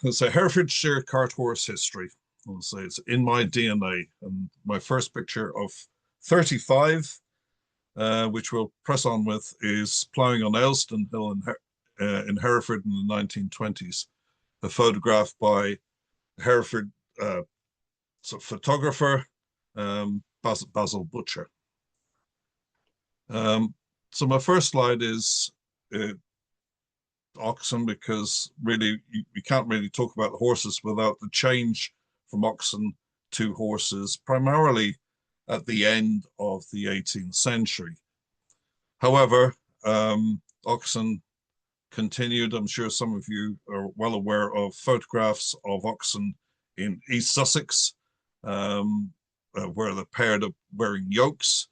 it's a Herefordshire Cart Horse History. I'll say it's in my DNA. And my first picture of 35, which we'll press on with, is ploughing on Elston Hill in Hereford in the 1920s. A photograph by Hereford photographer Basil Butcher. So my first slide is oxen, because really you can't really talk about the horses without the change from oxen to horses, primarily at the end of the 18th century. However, oxen continued. I'm sure some of you are well aware of photographs of oxen in East Sussex, where they're paired up wearing yokes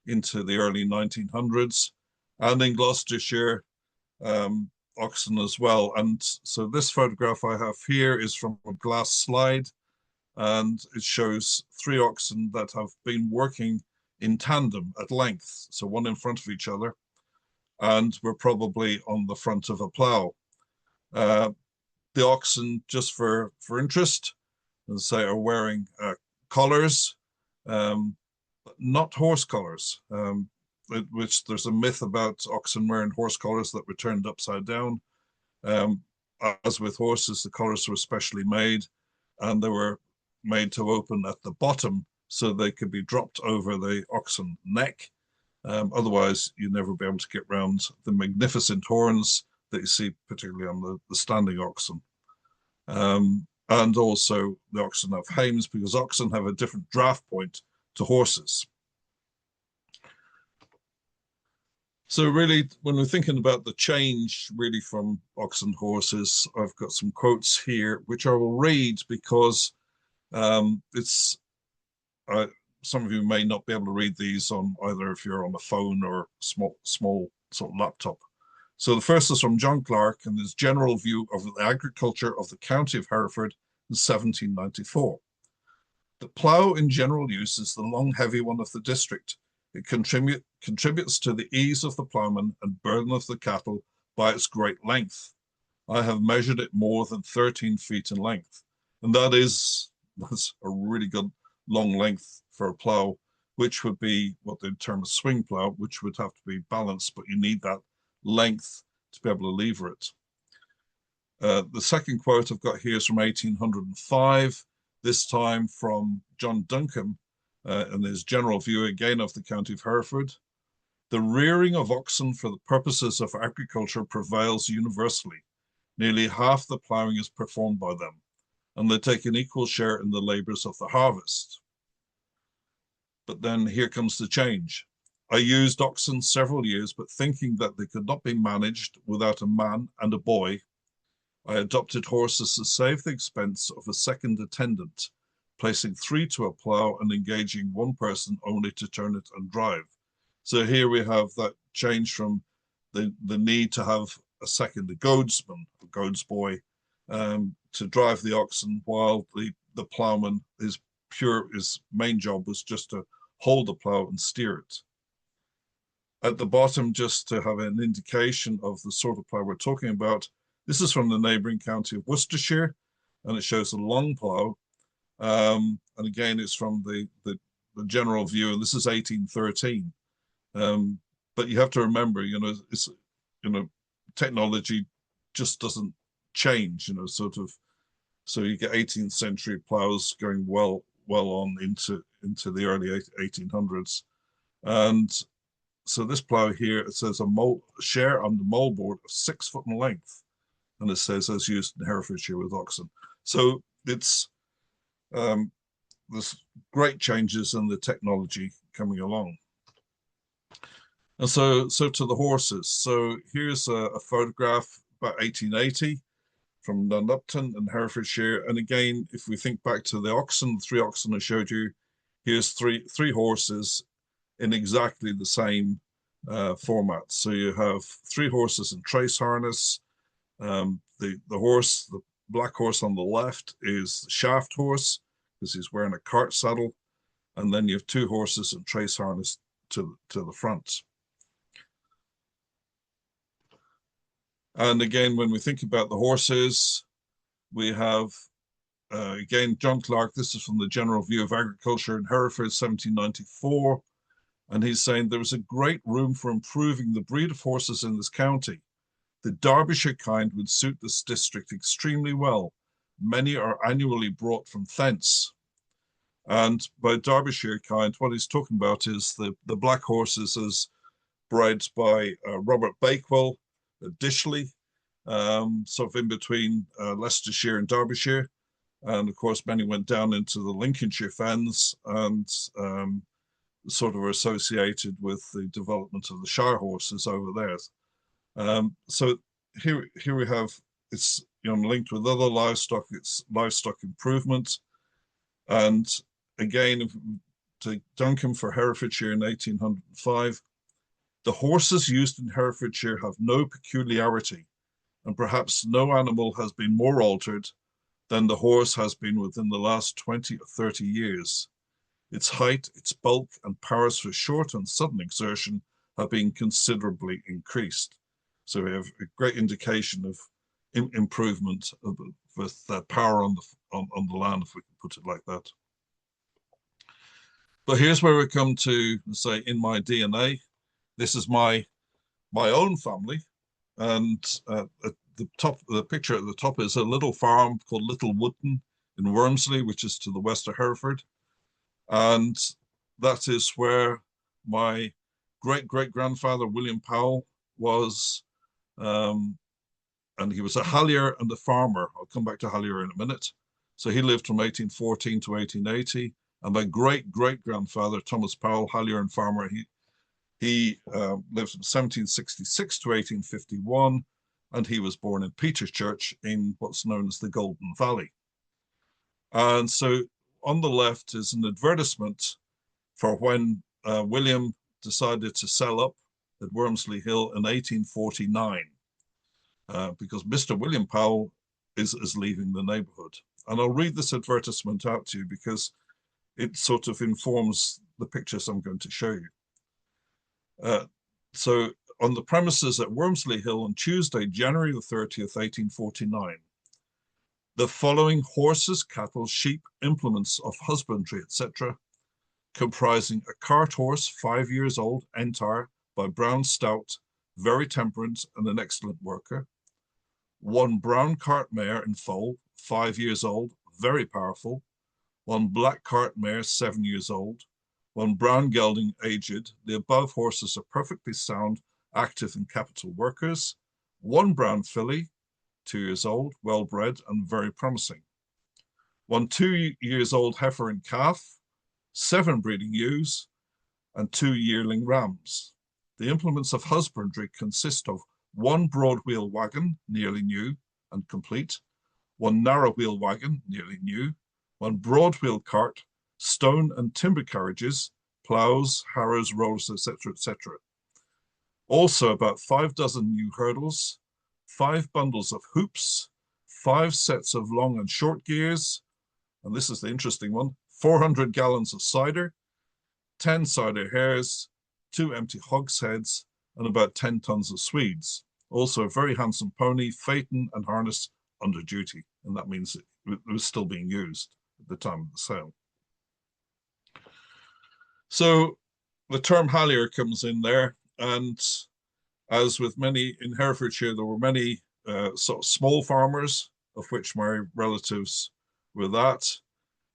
into the early 1900s, and in Gloucestershire, oxen as well. And so this photograph I have here is from a glass slide, and it shows 3 oxen that have been working in tandem at length, so one in front of each other, and we're probably on the front of a plough. The oxen, just for interest, and say, are wearing collars, but not horse collars, which there's a myth about oxen wearing horse collars that were turned upside down. As with horses, the collars were specially made, and they were made to open at the bottom so they could be dropped over the oxen neck. Otherwise, you'd never be able to get round the magnificent horns that you see, particularly on the standing oxen. And also the oxen have hames, because oxen have a different draft point to horses. So really, when we're thinking about the change really from oxen to horses, I've got some quotes here, which I will read because it's some of you may not be able to read these on either if you're on a phone or small sort of laptop. So the first is from John Clark and his general view of the agriculture of the county of Hereford in 1794. The plough in general use is the long, heavy one of the district. It contributes to the ease of the ploughman and burden of the cattle by its great length. I have measured it more than 13 feet in length, and that's a really good long length for a plough, which would be what they term a swing plough, which would have to be balanced, but you need that length to be able to lever it. The second quote I've got here is from 1805, this time from John Duncan, and his general view again of the county of Hereford. The rearing of oxen for the purposes of agriculture prevails universally. Nearly half the ploughing is performed by them, and they take an equal share in the labors of the harvest. But then here comes the change. I used oxen several years, but thinking that they could not be managed without a man and a boy, I adopted horses to save the expense of a second attendant, placing 3 to a plough and engaging 1 person only to turn it and drive. So here we have that change from the need to have a second, a goadsman, a goads boy, to drive the oxen, while the ploughman, his main job was just to hold the plough and steer it. At the bottom, just to have an indication of the sort of plough we're talking about, this is from the neighbouring county of Worcestershire, and it shows a long plough. And again, it's from the general view, and this is 1813. But you have to remember, technology just doesn't change, sort of. So you get 18th century ploughs going well on into the early 1800s. And so this plough here, it says a share on the moldboard of 6 foot in length. And it says as used in Herefordshire with oxen. So it's there's great changes in the technology coming along. And so to the horses. So here's a photograph about 1880 from Nunupton in Herefordshire. And again, if we think back to the oxen, the 3 oxen I showed you, here's three horses in exactly the same format. So you have 3 horses in trace harness. The black horse on the left is the shaft horse, because he's wearing a cart saddle, and then you have 2 horses in trace harness to the front. And again, when we think about the horses, We have, again, John Clark. This is from the General View of Agriculture in Hereford, 1794. And he's saying there was a great room for improving the breed of horses in this county. The Derbyshire kind would suit this district extremely well. Many are annually brought from thence. And by Derbyshire kind, what he's talking about is the black horses as bred by Robert Bakewell at Dishley, sort of in between Leicestershire and Derbyshire. And of course, many went down into the Lincolnshire fens and sort of associated with the development of the Shire horses over there. So here we have, it's linked with other livestock, it's livestock improvement. And again, to Duncan for Herefordshire in 1805, the horses used in Herefordshire have no peculiarity, and perhaps no animal has been more altered than the horse has been within the last 20 or 30 years. Its height, its bulk, and powers for short and sudden exertion have been considerably increased. So we have a great indication of improvement with that power on the land, if we can put it like that. But here's where we come to say, in my DNA, this is my own family, and at the picture at the top is a little farm called Little Wootton in Wormsley, which is to the west of Hereford. And that is where my great-great-grandfather, William Powell, was, and he was a hallier and a farmer. I'll come back to hallier in a minute. So he lived from 1814 to 1880. And my great-great-grandfather, Thomas Powell, hallier and farmer, he lived from 1766 to 1851, and he was born in Peterchurch in what's known as the Golden Valley. And so on the left is an advertisement for when William decided to sell up at Wormsley Hill in 1849, because Mr. William Powell is leaving the neighborhood. And I'll read this advertisement out to you because it sort of informs the pictures I'm going to show you. So on the premises at Wormsley Hill on Tuesday, January the 30th, 1849, the following horses, cattle, sheep, implements of husbandry, etc., comprising a cart horse 5 years old, entire, by brown stout, very temperate and an excellent worker. One brown cart mare in foal, 5 years old, very powerful. One black cart mare, 7 years old. One brown gelding, aged. The above horses are perfectly sound, active and capital workers. One brown filly, 2 years old, well bred and very promising. One 2 years old heifer and calf, 7 breeding ewes, and 2 yearling rams. The implements of husbandry consist of one broad wheel wagon, nearly new and complete, one narrow wheel wagon, nearly new, one broad wheel cart, stone and timber carriages, ploughs, harrows, rollers, etc., etc. Also about 5 dozen new hurdles, 5 bundles of hoops, 5 sets of long and short gears, and this is the interesting one, 400 gallons of cider, 10 cider hares, 2 empty hogsheads, and about 10 tons of swedes. Also a very handsome pony, phaeton and harness under duty, and that means it was still being used at the time of the sale. So the term hallier comes in there, and as with many in Herefordshire, there were many sort of small farmers, of which my relatives were that.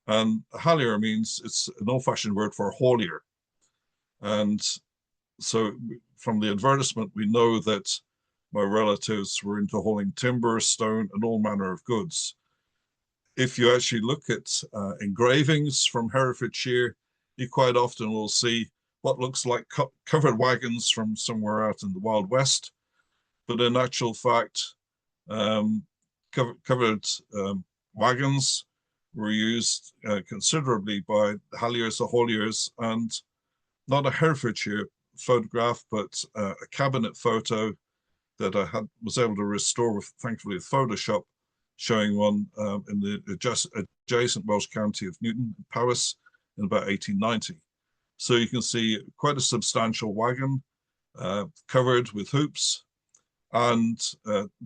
And hallier means, it's an old-fashioned word for haulier. And so from the advertisement, we know that my relatives were into hauling timber, stone, and all manner of goods. If you actually look at engravings from Herefordshire, you quite often will see what looks like covered wagons from somewhere out in the Wild West, but in actual fact, covered wagons were used considerably by the halliers, the hauliers, and not a Herefordshire photograph, but a cabinet photo that I was able to restore with, thankfully, with Photoshop, showing one in the adjacent Welsh county of Newton, Powys, in about 1890. So you can see quite a substantial wagon covered with hoops and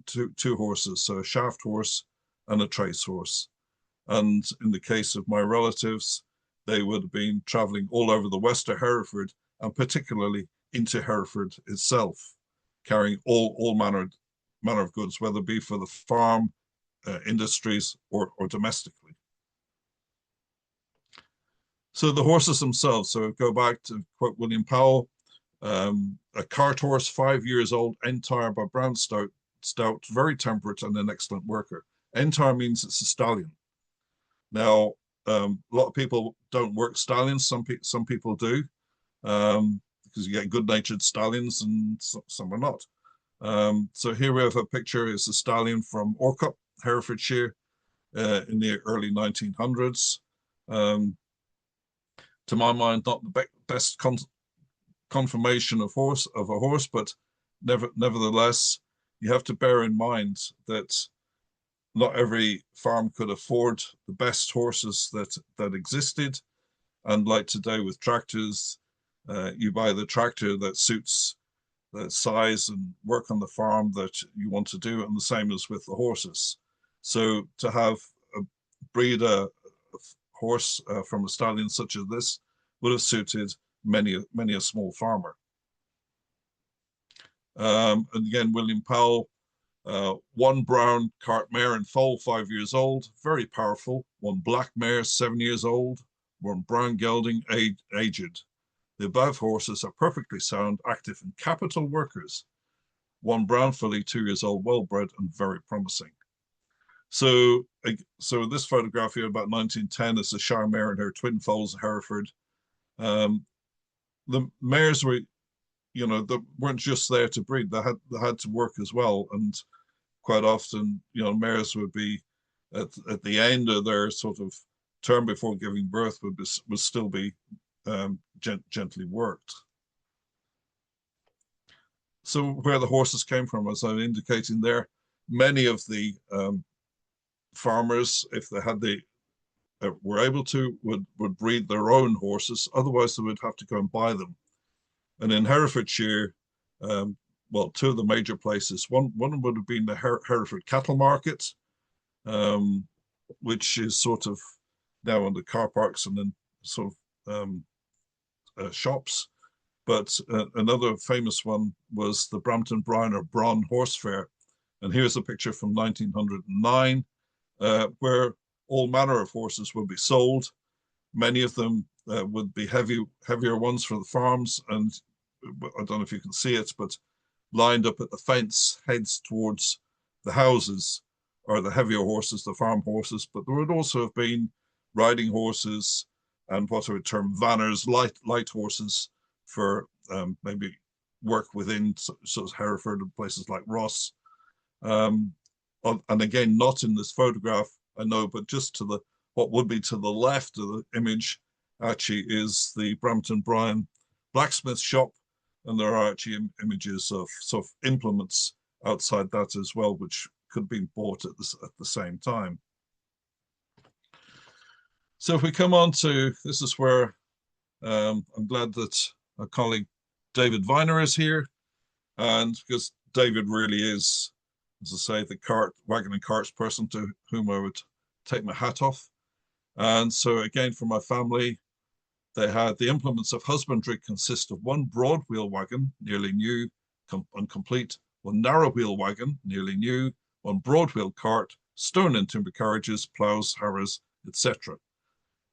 two horses, so a shaft horse and a trace horse. And in the case of my relatives, they would have been traveling all over the west of Hereford, and particularly into Hereford itself, carrying all manner of goods, whether it be for the farm, industries, or domestically. So the horses themselves, so go back to quote William Powell, a cart horse 5 years old, entire by brown stout, very temperate and an excellent worker. Entire means it's a stallion. Now, a lot of people don't work stallions. Some people do, because you get good-natured stallions and some are not. So here we have a picture. It's a stallion from Orcup, Herefordshire, in the early 1900s. To my mind, not the best confirmation of a horse, but nevertheless, you have to bear in mind that not every farm could afford the best horses that existed. And like today with tractors, you buy the tractor that suits the size and work on the farm that you want to do, and the same as with the horses. So to have breed a horse from a stallion such as this would have suited many a small farmer. And again, William Powell, one brown cart mare in foal, 5 years old, very powerful. One black mare, 7 years old. One brown gelding, aged. The above horses are perfectly sound, active, and capital workers. One brown filly, 2 years old, well bred and very promising. So this photograph here, about 1910, is the Shire mare and her twin foals, Hereford. The mares were, they weren't just there to breed; they had to work as well. And quite often, mares would be at the end of their sort of term before giving birth would still be gently worked. So where the horses came from, as I'm indicating there, many of the farmers, if they had were able to, would breed their own horses. Otherwise, they would have to go and buy them. And in Herefordshire, well, two of the major places. One would have been the Hereford Cattle Market, which is sort of now on the car parks and then sort of shops. But another famous one was the Brampton Bryan or Brawn Horse Fair. And here's a picture from 1909, where all manner of horses would be sold. Many of them would be heavier ones for the farms. And I don't know if you can see it, but lined up at the fence, heads towards the houses, are the heavier horses, the farm horses. But there would also have been riding horses and what I would term vanners, light horses for maybe work within sort of Hereford and places like Ross. And again, not in this photograph, I know, but just to the what would be to the left of the image actually is the Brampton Bryan blacksmith shop, and there are actually images of sort of implements outside that as well, which could be bought at the same time. So if we come on to, this is where I'm glad that our colleague David Viner is here, and because David really is, as I say, the wagon and carts person to whom I would take my hat off. And so again, for my family, they had the implements of husbandry consist of one broad wheel wagon, nearly new and complete, one narrow wheel wagon, nearly new, one broad wheel cart, stone and timber carriages, ploughs, harrows, etc.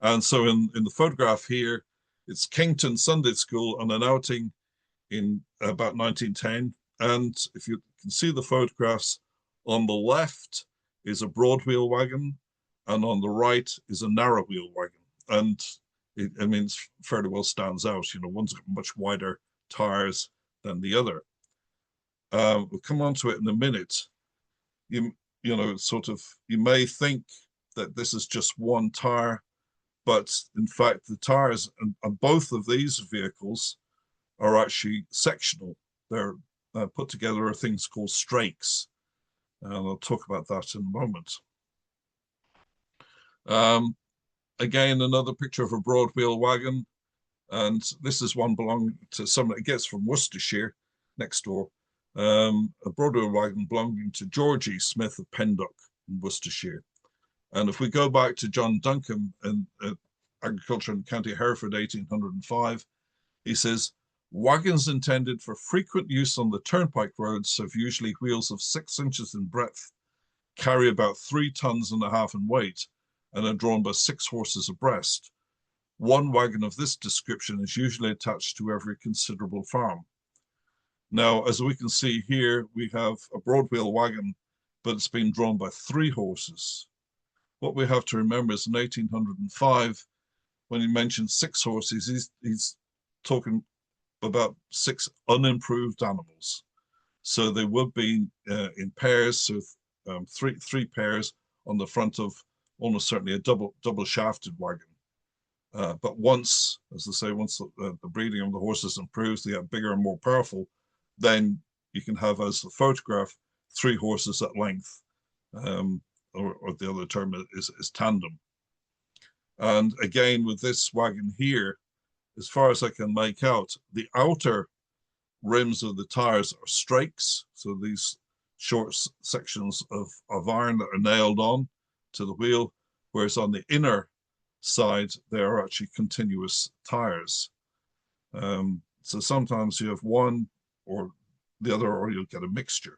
And so in the photograph here, it's Kington Sunday School on an outing in about 1910. And if you can see the photographs, on the left is a broad wheel wagon, and on the right is a narrow wheel wagon. And it fairly well stands out. One's got much wider tires than the other. We'll come on to it in a minute. You may think that this is just one tire, but in fact, the tires on both of these vehicles are actually sectional. They're put together are things called strakes. And I'll talk about that in a moment. Again, another picture of a broad wheel wagon. And this is one belonging to someone that gets from Worcestershire, next door. A broad wheel wagon belonging to George E. Smith of Pendock. in Worcestershire. And if we go back to John Duncombe in Agriculture in County Hereford, 1805, he says, wagons intended for frequent use on the turnpike roads have usually wheels of 6 inches in breadth, carry about 3.5 tons in weight, and are drawn by 6 horses abreast. One wagon of this description is usually attached to every considerable farm. Now, as we can see here, we have a broad wheel wagon, but it's been drawn by 3 horses. What we have to remember is in 1805, when he mentioned 6 horses, he's talking about 6 unimproved animals. So they would be in pairs, so three pairs on the front of almost certainly a double shafted wagon. But once, as I say, once the breeding of the horses improves, they get bigger and more powerful, then you can have, as the photograph, 3 horses at length, or the other term is tandem. And again, with this wagon here, as far as I can make out, the outer rims of the tires are strakes. So these short sections of iron that are nailed on to the wheel, whereas on the inner side, they are actually continuous tires. So sometimes you have one or the other, or you'll get a mixture.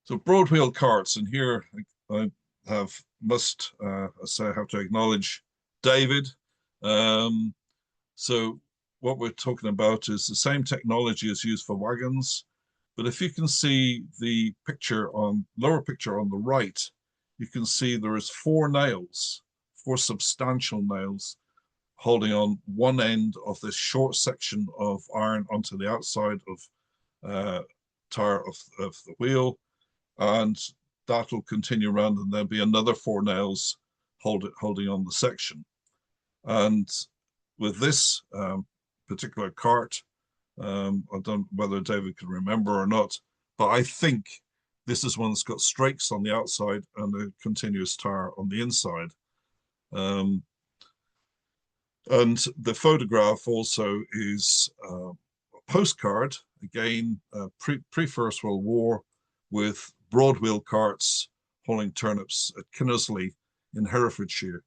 So broad wheel carts, and here I have to acknowledge David. So what we're talking about is the same technology is used for wagons, but if you can see the lower picture on the right, you can see there is 4 nails, 4 substantial nails holding on one end of this short section of iron onto the outside of tire of the wheel, and that will continue around, and there'll be another 4 nails holding on the section. And with this particular cart, I don't know whether David can remember or not, but I think this is one that's got strakes on the outside and a continuous tire on the inside. And the photograph also is a postcard, again, pre-First World War, with broad wheel carts hauling turnips at Kinnersley in Herefordshire.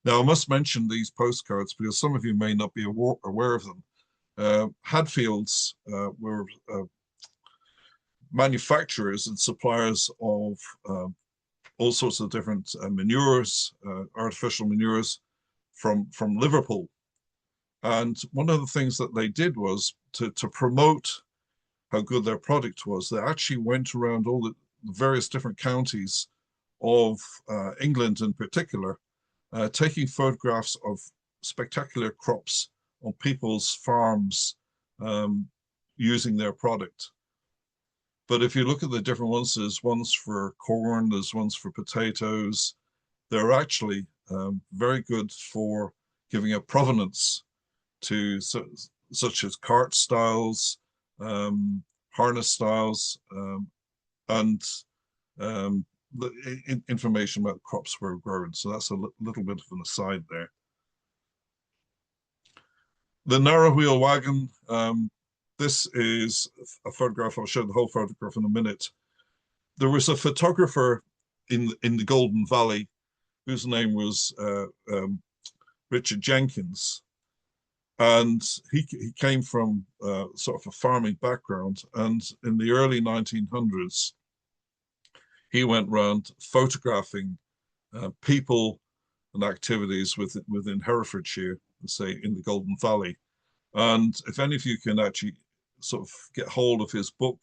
Now, I must mention these postcards because some of you may not be aware of them. Hadfields were manufacturers and suppliers of all sorts of different manures, artificial manures from Liverpool. And one of the things that they did was to promote how good their product was. They actually went around all the various different counties of England in particular, taking photographs of spectacular crops on people's farms using their product. But if you look at the different ones, there's ones for corn, there's ones for potatoes. They're actually very good for giving a provenance to such as cart styles, harness styles, and the information about crops were grown. So that's a little bit of an aside there. The narrow wheel wagon, this is a photograph. I'll show the whole photograph in a minute. There was a photographer in the Golden Valley whose name was Richard Jenkins. And he came from sort of a farming background. And in the early 1900s, he went around photographing people and activities within Herefordshire, say in the Golden Valley. And if any of you can actually sort of get hold of his book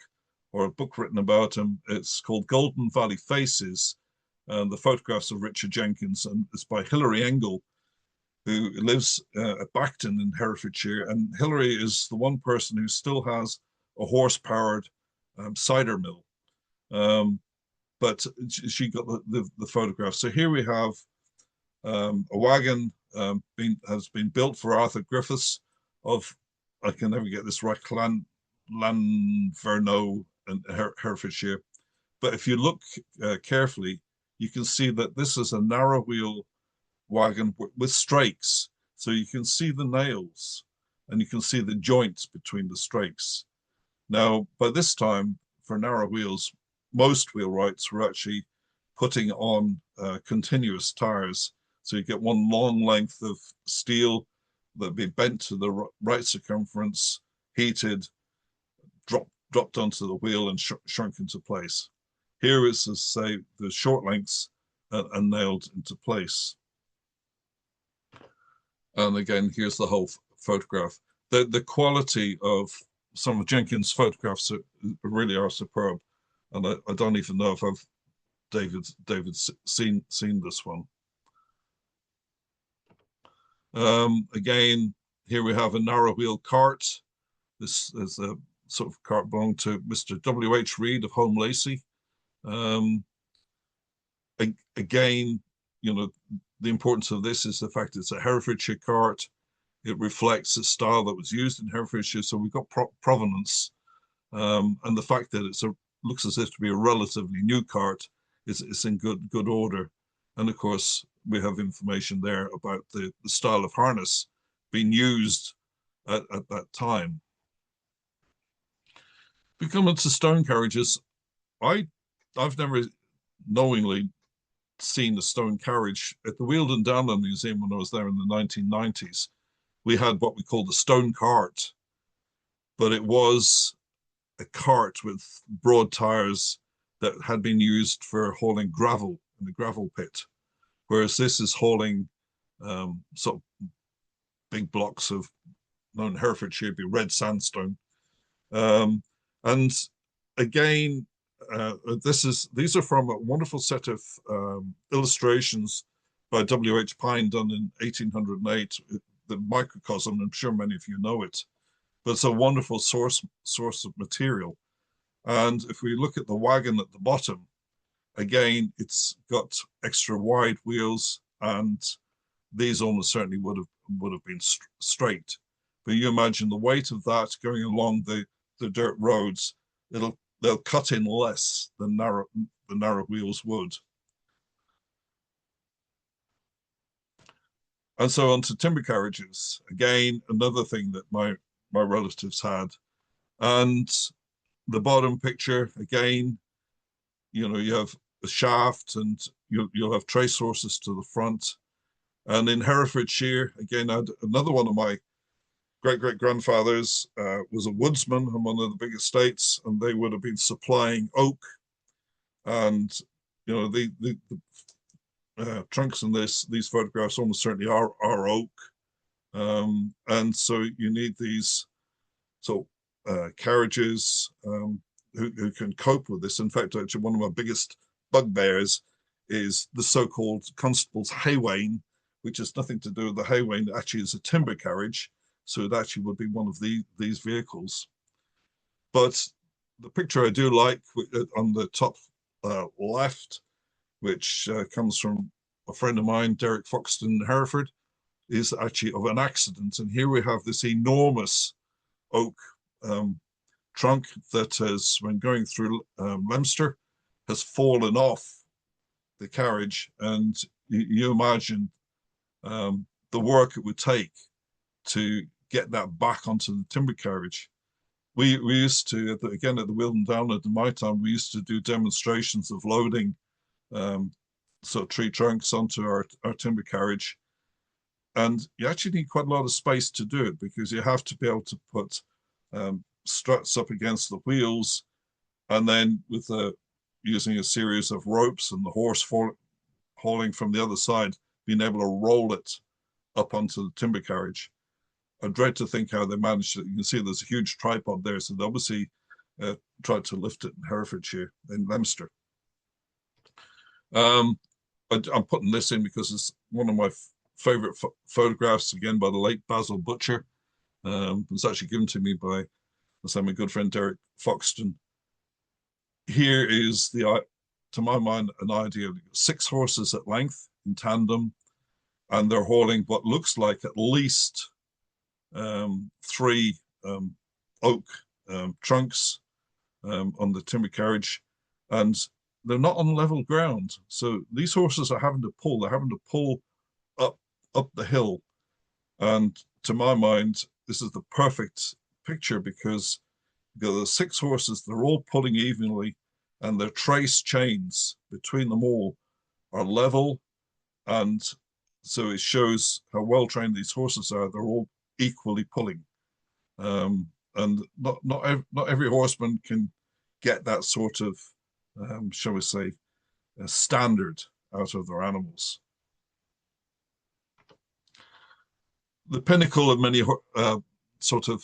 or a book written about him, it's called Golden Valley Faces, and the photographs of Richard Jenkins, and it's by Hilary Engel, who lives at Bacton in Herefordshire. And Hilary is the one person who still has a horse-powered cider mill. But she got the photograph. So here we have a wagon has been built for Arthur Griffiths of, I can never get this right, Lanverno in Herefordshire. But if you look carefully, you can see that this is a narrow wheel wagon with strakes. So you can see the nails and you can see the joints between the strakes. Now, by this time, for narrow wheels, most wheelwrights were actually putting on continuous tires. So you get one long length of steel that'd be bent to the right circumference, heated, dropped onto the wheel and shrunk into place. Here is, as say, the short lengths and nailed into place. And again, here's the whole photograph. The quality of some of Jenkins' photographs really are superb. And I don't even know if David's seen this one. Again, here we have a narrow wheel cart. This is a sort of cart belonging to Mr. W.H. Reed of Home Lacey. Again, you know, the importance of this is the fact it's a Herefordshire cart. It reflects the style that was used in Herefordshire, so we've got provenance. And the fact that it looks as if to be a relatively new cart is in good order. And of course, we have information there about the style of harness being used at that time. We come into stone carriages. I've never knowingly seen a stone carriage. At the Weald Downland Museum when I was there in the 1990s, we had what we called a stone cart, but it was a cart with broad tires that had been used for hauling gravel in the gravel pit, whereas this is hauling sort of big blocks of, known in Herefordshire, be red sandstone. And again, these are from a wonderful set of illustrations by W.H. Pine done in 1808, the microcosm. I'm sure many of you know it, but it's a wonderful source of material. And if we look at the wagon at the bottom, again, it's got extra wide wheels, and these almost certainly would have been straight. But you imagine the weight of that going along the dirt roads, they'll cut in less than the narrow wheels would. And so on to timber carriages. Again, another thing that my relatives had. And the bottom picture, again, you know, you have a shaft and you'll have trace horses to the front. And in Herefordshire, again, I had another one of my great-great-grandfathers was a woodsman on one of the big estates, and they would have been supplying oak. And, you know, the trunks in these photographs almost certainly are oak. And so you need these carriages who can cope with this. In fact, actually, one of my biggest bugbears is the so-called constable's haywain, which has nothing to do with the haywain. It actually is a timber carriage. So it actually would be one of these vehicles. But the picture I do like on the top left, which comes from a friend of mine, Derek Foxton in Hereford, is actually of an accident. And here we have this enormous oak trunk that has, when going through Leinster, has fallen off the carriage. And you imagine the work it would take to get that back onto the timber carriage. We used to, again, at the Weald Downland in my time, we used to do demonstrations of loading tree trunks onto our timber carriage. And you actually need quite a lot of space to do it, because you have to be able to put struts up against the wheels, and then with using a series of ropes and the horse hauling from the other side, being able to roll it up onto the timber carriage. I dread to think how they managed it. You can see there's a huge tripod there, so they obviously tried to lift it in Herefordshire, in Leinster. I'm putting this in because it's one of my favorite photographs, again, by the late Basil Butcher. It's actually given to me by, my good friend Derek Foxton. Here is to my mind, an idea of 6 horses at length in tandem, and they're hauling what looks like at least 3 oak trunks on the timber carriage, and they're not on level ground. So these horses are having to pull. They're having to pull up the hill. And to my mind, this is the perfect picture, because the 6 horses, they're all pulling evenly, and their trace chains between them all are level, and so it shows how well trained these horses are. They're all equally pulling, and not every horseman can get that sort of, shall we say, standard out of their animals. The pinnacle of many sort of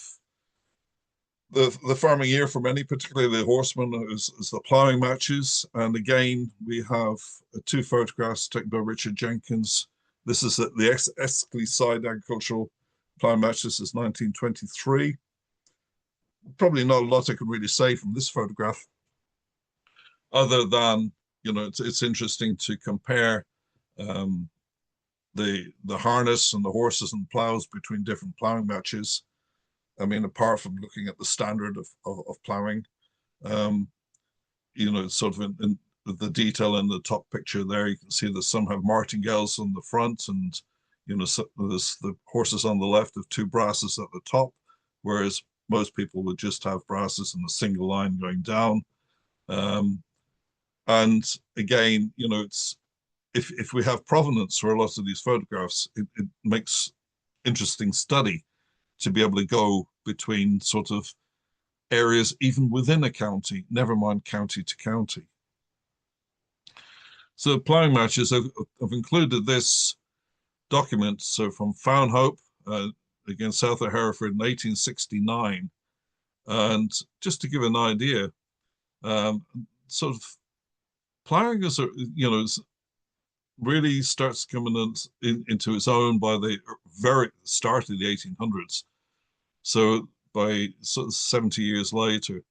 the farming year for many, particularly the horsemen, is the ploughing matches. And again, we have two photographs taken by Richard Jenkins. This is the Eskley Side Agricultural Ploughing Match. This is 1923. Probably not a lot I can really say from this photograph, other than, you know, it's interesting to compare the harness and the horses and plows between different ploughing matches. I mean, apart from looking at the standard of ploughing, you know, sort of in the detail in the top picture there, you can see that some have martingales on the front, and, you know, so there's the horses on the left have two brasses at the top, whereas most people would just have brasses in a single line going down. And again, you know, it's if we have provenance for a lot of these photographs, it makes interesting study to be able to go between sort of areas even within a county, never mind county to county. So ploughing matches, I've included this document, so from Fownhope, again, south of Hereford in 1869. And just to give an idea, sort of ploughing is, you know, really starts coming into its own by the very start of the 1800s. So by sort of 70 years later,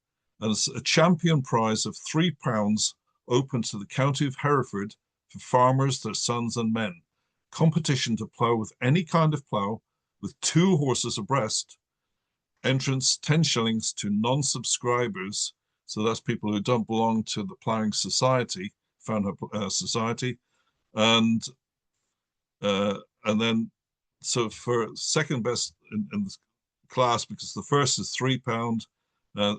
and it's a champion prize of £3 open to the county of Hereford for farmers, their sons and men. Competition to plough with any kind of plough with 2 horses abreast. Entrance 10 shillings to non-subscribers. So that's people who don't belong to the ploughing society, Fownhope Society. And then, so for second best in the class, because the first is £3,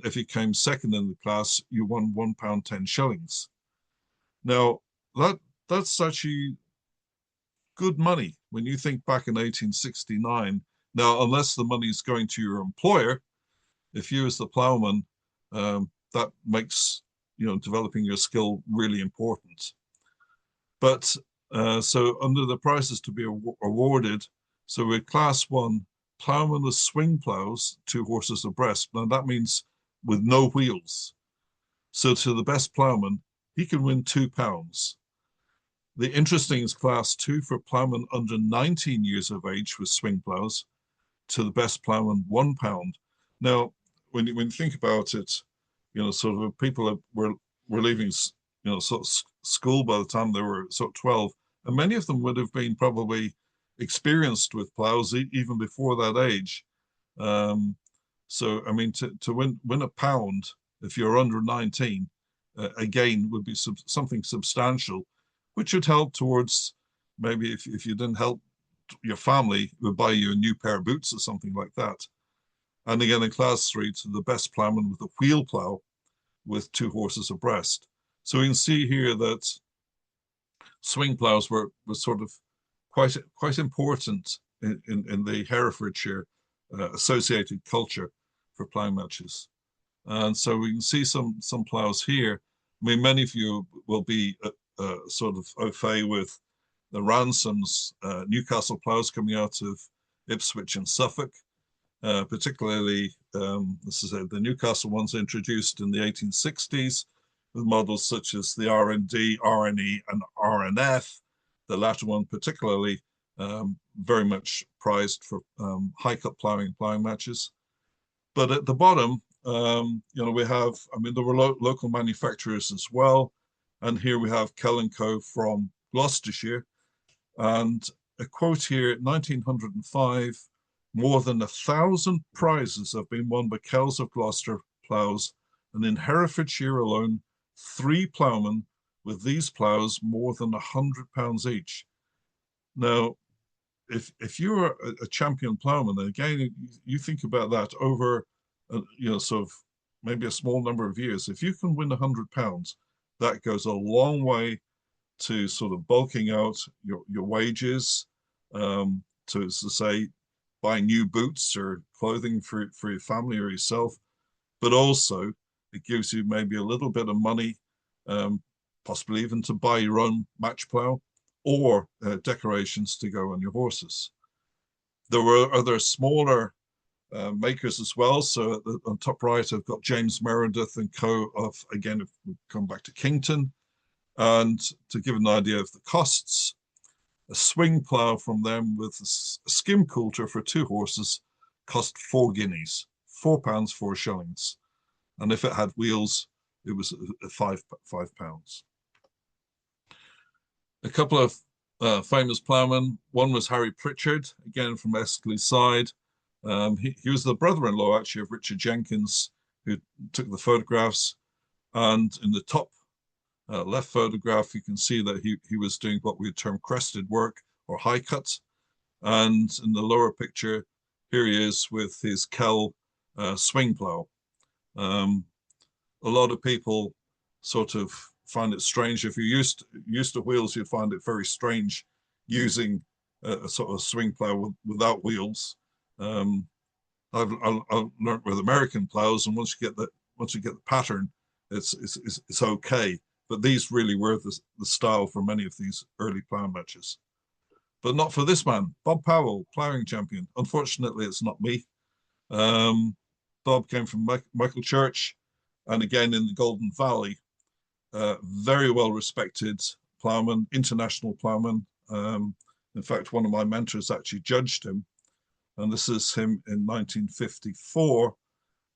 if you came second in the class, you won £1 10 shillings. Now that's actually good money when you think back in 1869. Now, unless the money is going to your employer, if you as the ploughman, that makes, you know, developing your skill really important. But so under the prizes to be awarded, so with class 1, ploughman with swing ploughs, 2 horses abreast. Now that means with no wheels. So to the best ploughman, he can win £2. The interesting is class 2 for ploughmen under 19 years of age with swing ploughs, to the best ploughman, £1. Now, when you think about it, you know, sort of people were leaving, you know, sort of school by the time they were sort of 12, and many of them would have been probably experienced with ploughs even before that age. So, I mean, to win £1 if you're under 19, again, would be something substantial, which would help towards, maybe if you didn't help your family, would buy you a new pair of boots or something like that. And again, in class 3, to the best ploughman with a wheel plough with 2 horses abreast. So we can see here that swing ploughs were sort of quite important in the Herefordshire associated culture for ploughing matches. And so we can see some ploughs here. I mean, many of you will be sort of au fait with the Ransoms Newcastle ploughs coming out of Ipswich and Suffolk, particularly, this is the Newcastle ones introduced in the 1860s, with models such as the RND, RNE, and RNF, the latter one particularly very much prized for high-cut ploughing matches. But at the bottom, you know, we have, I mean, there were local manufacturers as well. And here we have Kell & Co. from Gloucestershire. And a quote here, 1905, more than 1,000 prizes have been won by Kells of Gloucester ploughs, and in Herefordshire alone, 3 ploughmen with these ploughs more than £100 each. Now, if you're a champion ploughman, again, you think about that over, you know, sort of maybe a small number of years, if you can win £100, that goes a long way to sort of bulking out your wages, to say, buy new boots or clothing for your family or yourself, but also it gives you maybe a little bit of money, possibly even to buy your own match plough or decorations to go on your horses. There were other smaller makers as well. So on top right, I've got James Meredith and co. of, again, if we come back to Kington. And to give an idea of the costs, a swing plough from them with a skim coulter for 2 horses cost 4 guineas, £4, 4 shillings. And if it had wheels, it was £5. A couple of famous ploughmen. One was Harry Pritchard, again from Escley Side. He was the brother-in-law, actually, of Richard Jenkins, who took the photographs. And in the top left photograph, you can see that he was doing what we term crested work or high cut. And in the lower picture, here he is with his Kell swing plough. A lot of people sort of find it strange. If you're used to wheels, you'd find it very strange using a sort of swing plough without wheels. I've learned with American plows, and once you get the pattern, it's okay. But these really were the style for many of these early plough matches. But not for this man, Bob Powell, ploughing champion. Unfortunately, it's not me. Bob came from Michael Church, and again in the Golden Valley. Very well respected ploughman, international ploughman. In fact, one of my mentors actually judged him, and this is him in 1954.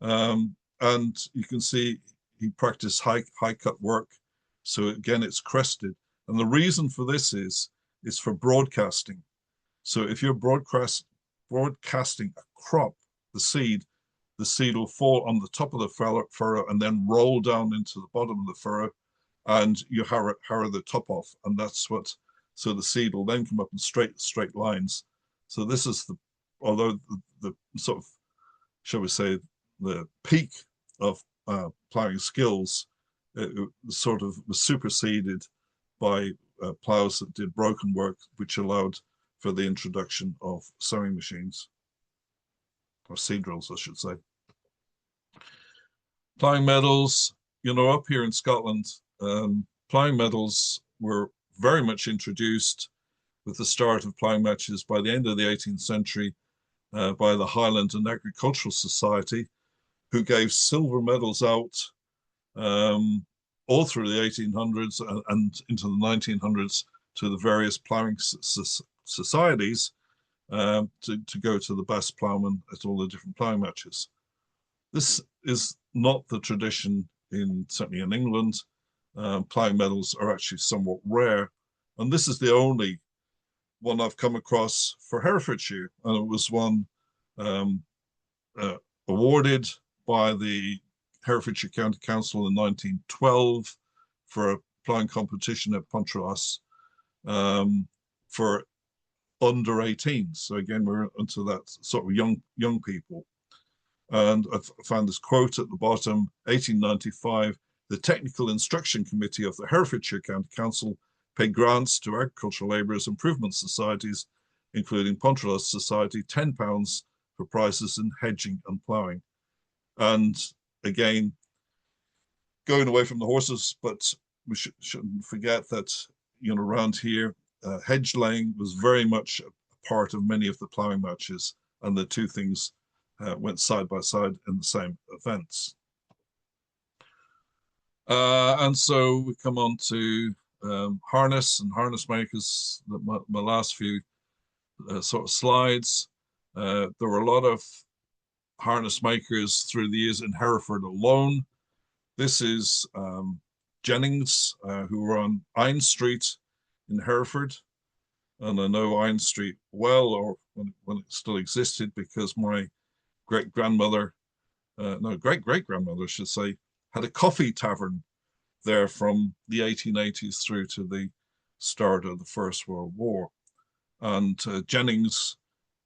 And you can see he practiced high cut work. So again, it's crested. And the reason for this is for broadcasting. So if you're broadcasting a crop, the seed will fall on the top of the furrow and then roll down into the bottom of the furrow, and you harrow the top off, and that's what. So the seed will then come up in straight lines. So this is although the sort of, shall we say, the peak of ploughing skills, it sort of was superseded by ploughs that did broken work, which allowed for the introduction of sowing machines, or seed drills, I should say. Ploughing medals, up here in Scotland, ploughing medals were very much introduced with the start of ploughing matches by the end of the 18th century by the Highland and Agricultural Society, who gave silver medals out all through the 1800s and into the 1900s to the various ploughing societies to go to the best ploughman at all the different ploughing matches. This is not the tradition certainly in England. Ploughing medals are actually somewhat rare, and this is the only one I've come across for Herefordshire, and it was one awarded by the Herefordshire County Council in 1912 for a ploughing competition at Pontrylas for under 18. So again, we're into that sort of young people. And I found this quote at the bottom, 1895, the Technical Instruction Committee of the Herefordshire County Council paid grants to agricultural labourers improvement societies, including Pontrylas Society, £10 for prizes in hedging and ploughing. And again, going away from the horses, but we shouldn't forget that, around here, hedge laying was very much a part of many of the ploughing matches, and the two things went side by side in the same events. And so we come on to harness and harness makers, my last few sort of slides. There were a lot of harness makers through the years in Hereford alone. This is Jennings, who were on Ine Street in Hereford. And I know Ine Street well, or when it still existed, because my great-grandmother, no, great-great-grandmother, I should say, had a coffee tavern there from the 1880s through to the start of the First World War. And Jennings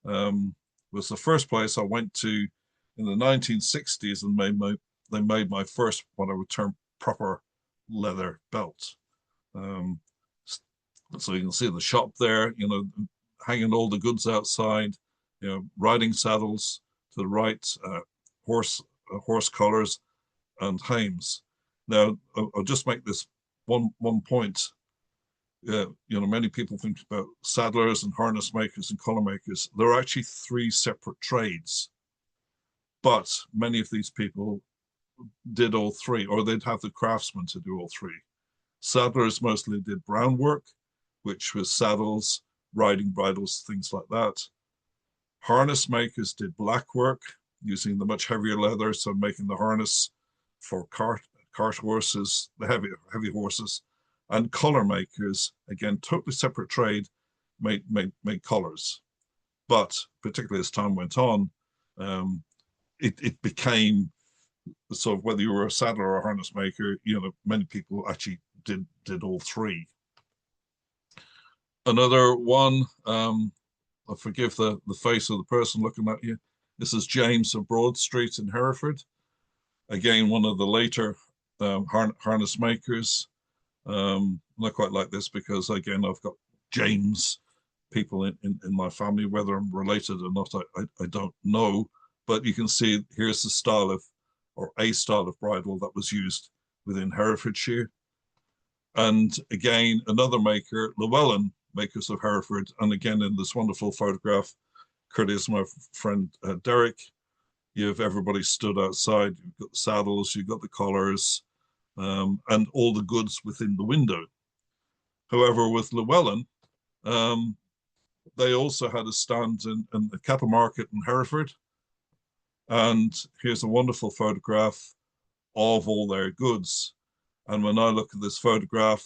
was the first place I went to in the 1960s and made my they made my first, what I would term, proper leather belt. So you can see the shop there, you know, hanging all the goods outside, you know, riding saddles to the right, horse collars and hames. Now, I'll just make this one point. You know, many people think about saddlers and harness makers and collar makers. There are actually three separate trades, but many of these people did all three, or they'd have the craftsmen to do all three. Saddlers mostly did brown work, which was saddles, riding bridles, things like that. Harness makers did black work, using the much heavier leather, so making the harness for cart horses, the heavy horses. And collar makers, again, totally separate trade, made collars. But particularly as time went on, it became sort of, whether you were a saddler or a harness maker, you know, many people actually did all three. Another one, I forgive the face of the person looking at you. This is James of Broad Street in Hereford. Again, one of the later harness makers. Not quite like this because, again, I've got James people in my family. Whether I'm related or not, I don't know. But you can see here's the style of, or a style of bridle that was used within Herefordshire. And again, another maker, Llewellyn, makers of Hereford. And again, in this wonderful photograph, courteous my friend Derek, you have everybody stood outside. You've got the saddles, you've got the collars, and all the goods within the window. However, with Llewellyn, they also had a stand in the cattle market in Hereford. And here's a wonderful photograph of all their goods. And when I look at this photograph,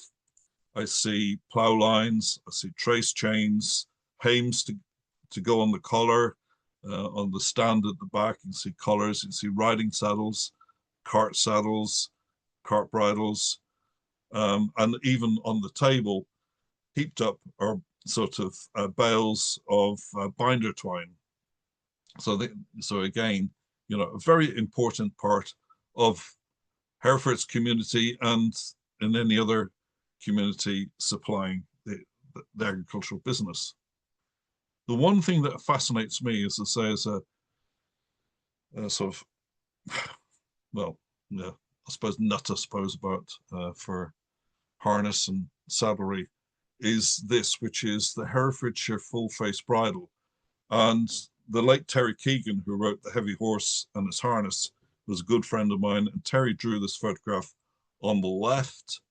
I see plough lines, I see trace chains, hames to go on the collar, on the stand at the back. You can see collars, you can see riding saddles, cart bridles, and even on the table, heaped up are sort of bales of binder twine. So again, you know, a very important part of Hereford's community and in any other community supplying the agricultural business. The one thing that fascinates me, as I say, is a sort of, well, yeah, I suppose about for harness and saddlery, is this, which is the Herefordshire full face bridle. And the late Terry Keegan, who wrote The Heavy Horse and His Harness, was a good friend of mine. And Terry drew this photograph on the left.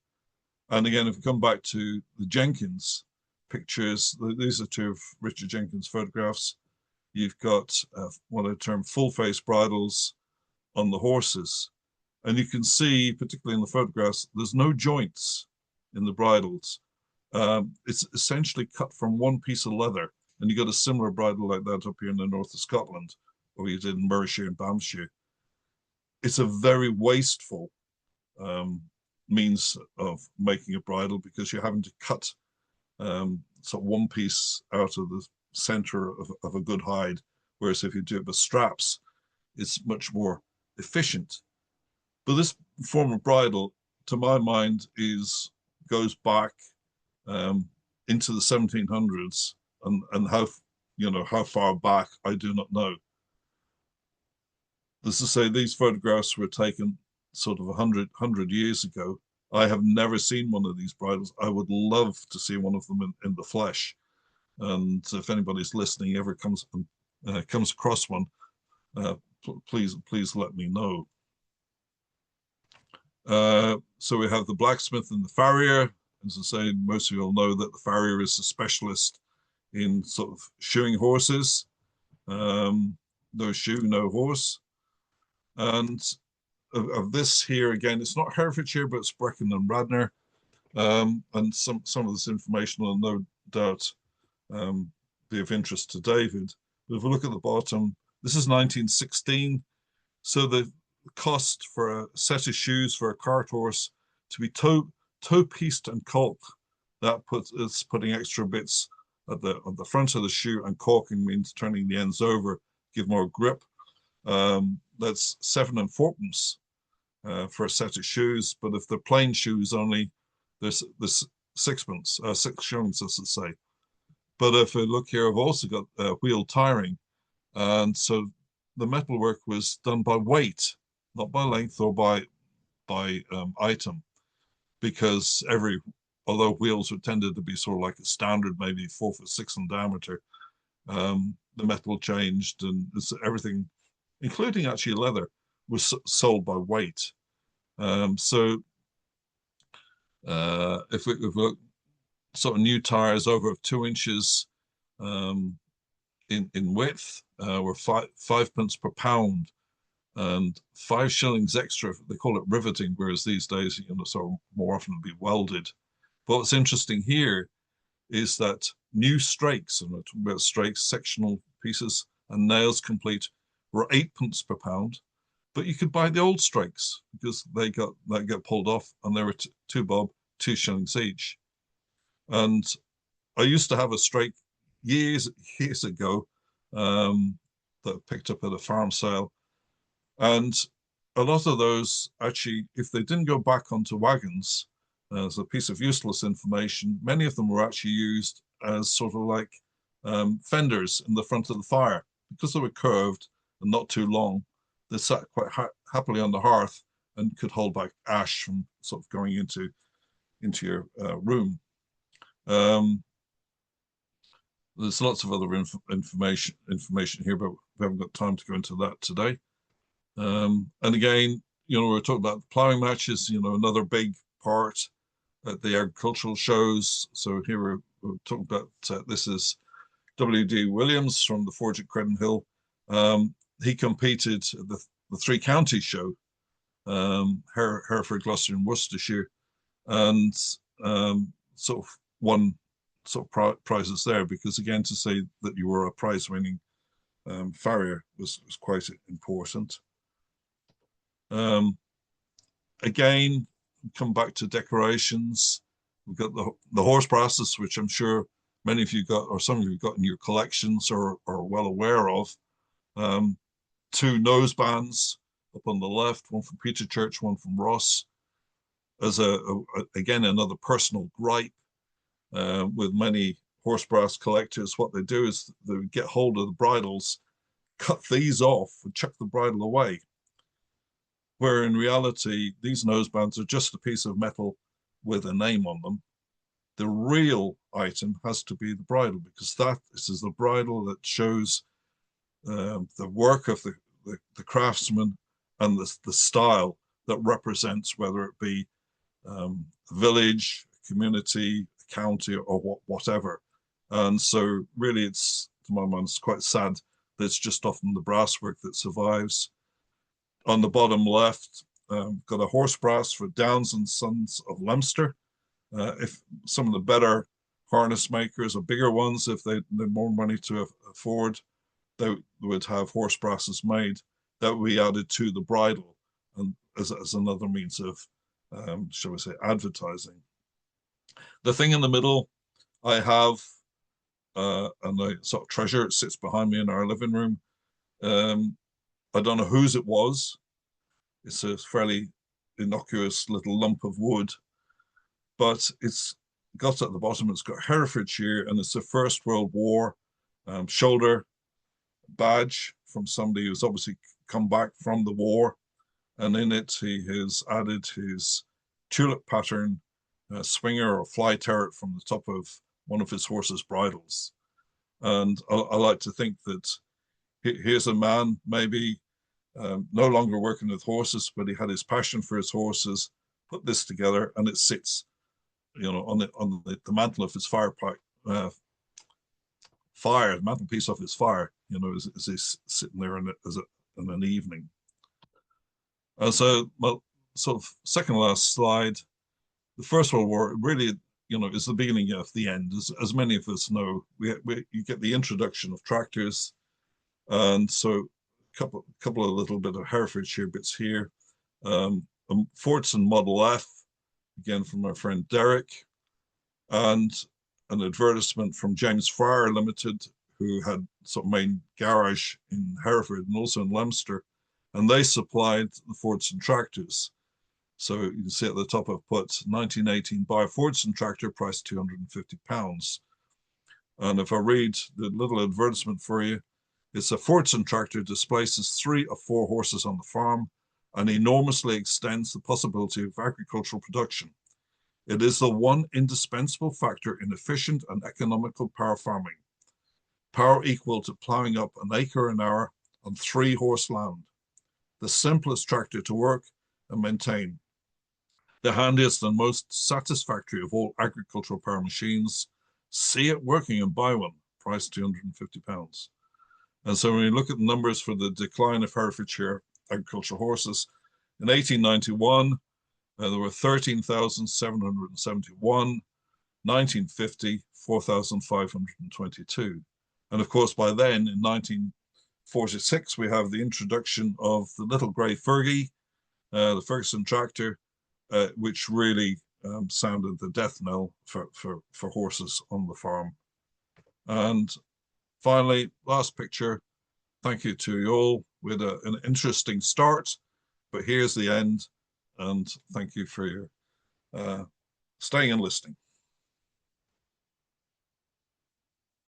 And again, if we come back to the Jenkins pictures, these are two of Richard Jenkins' photographs. You've got what I term full face bridles on the horses. And you can see, particularly in the photographs, there's no joints in the bridles. It's essentially cut from one piece of leather. And you got a similar bridle like that up here in the north of Scotland, or you did in Mercia and Banffshire. It's a very wasteful means of making a bridle because you're having to cut so one piece out of the center of a good hide, whereas if you do it with straps, it's much more efficient. But this form of bridle, to my mind, goes back into the 1700s, and how far back I do not know. As I say, these photographs were taken sort of 100 years ago. I have never seen one of these bridles. I would love to see one of them in the flesh. And if anybody's listening ever comes across one, please let me know. So we have the blacksmith and the farrier. As I say, most of you all know that the farrier is a specialist in sort of shoeing horses. No shoe, no horse. And of this here, again, it's not Herefordshire, but it's Brecon and Radnor. And some of this information will no doubt be of interest to David. But if we look at the bottom, this is 1916. So the cost for a set of shoes for a cart horse to be toe-pieced and caulked, it's putting extra bits at the front of the shoe, and caulking means turning the ends over, give more grip. That's 7 and 4pence. for a set of shoes, but if they're plain shoes only, there's sixpence, 6 shillings, as I say. But if we look here, I've also got wheel tiring, and so the metalwork was done by weight, not by length or by item, because although wheels were tended to be sort of like a standard, maybe 4 foot 6 in diameter, the metal changed, and everything, including actually leather, was sold by weight. So if we look sort of new tires over 2 inches in width were 5 pence per pound, and 5 shillings extra. They call it riveting, whereas these days, sort of more often be welded. But what's interesting here is that new strakes, and we're talking about strakes, sectional pieces, and nails complete, were 8 pence per pound. But you could buy the old strakes because they got pulled off, and they were 2 bob, 2 shillings each. And I used to have a strake years ago that I picked up at a farm sale, and a lot of those actually, if they didn't go back onto wagons as a piece of useless information, many of them were actually used as sort of like fenders in the front of the fire, because they were curved and not too long. They sat quite happily on the hearth and could hold back ash from sort of going into your room. There's lots of other information here, but we haven't got time to go into that today. And again, we're talking about ploughing matches, another big part at the agricultural shows. So here we're talking about, this is W.D. Williams from the Forge at Credon Hill. He competed at the Three Counties show, Hereford, Gloucester, and Worcestershire, and sort of won sort of prizes there, because again, to say that you were a prize-winning farrier was quite important. Again, come back to decorations. We've got the horse brasses, which I'm sure many of you got, or some of you got in your collections or are well aware of. 2 nose bands up on the left, one from Peter Church, one from Ross, as again another personal gripe with many horse brass collectors. What they do is they get hold of the bridles, cut these off, and chuck the bridle away. Where in reality, these nosebands are just a piece of metal with a name on them. The real item has to be the bridle, because this is the bridle that shows the work of the craftsman and the style that represents, whether it be a village, a community, a county, or whatever. And so really, it's, to my mind, it's quite sad that it's just often the brasswork that survives. On the bottom left, got a horse brass for Downs and Sons of Leominster. If some of the better harness makers, or bigger ones, if they had more money to afford, they would have horse brasses made that would be added to the bridle, and as another means of, shall we say, advertising. The thing in the middle, I have, and I sort of treasure. It sits behind me in our living room. I don't know whose it was. It's a fairly innocuous little lump of wood, but it's got at the bottom, it's got Herefordshire, and it's a First World War shoulder badge from somebody who's obviously come back from the war. And in it, he has added his tulip pattern swinger or fly turret from the top of one of his horse's bridles. And I like to think that here's a man, maybe no longer working with horses, but he had his passion for his horses, put this together, and it sits, on the mantle of his the mantelpiece of his fire, as he's sitting there in an evening. So, well, sort of second last slide, the First World War really, is the beginning of the end. As many of us know, you get the introduction of tractors, and so couple of little bit of Herefordshire bits here. Fordson Model F, again from our friend Derek, and an advertisement from James Fryer Limited, who had sort of main garage in Hereford and also in Leominster, and they supplied the Fordson tractors. So you can see at the top I've put 1918 buy a Fordson tractor, price £250. And if I read the little advertisement for you, it's a Fordson tractor displaces 3 or 4 horses on the farm and enormously extends the possibility of agricultural production. It is the one indispensable factor in efficient and economical power farming. Power equal to ploughing up an acre an hour on 3-horse land. The simplest tractor to work and maintain. The handiest and most satisfactory of all agricultural power machines. See it working and buy one. Price £250. And so when you look at the numbers for the decline of Herefordshire agricultural horses, in 1891, there were 13,771, 1950, 4,522. And of course, by then, in 1946, we have the introduction of the little grey Fergie, the Ferguson tractor, which really sounded the death knell for horses on the farm. And finally, last picture. Thank you to you all. We had an interesting start, but here's the end. And thank you for your staying and listening.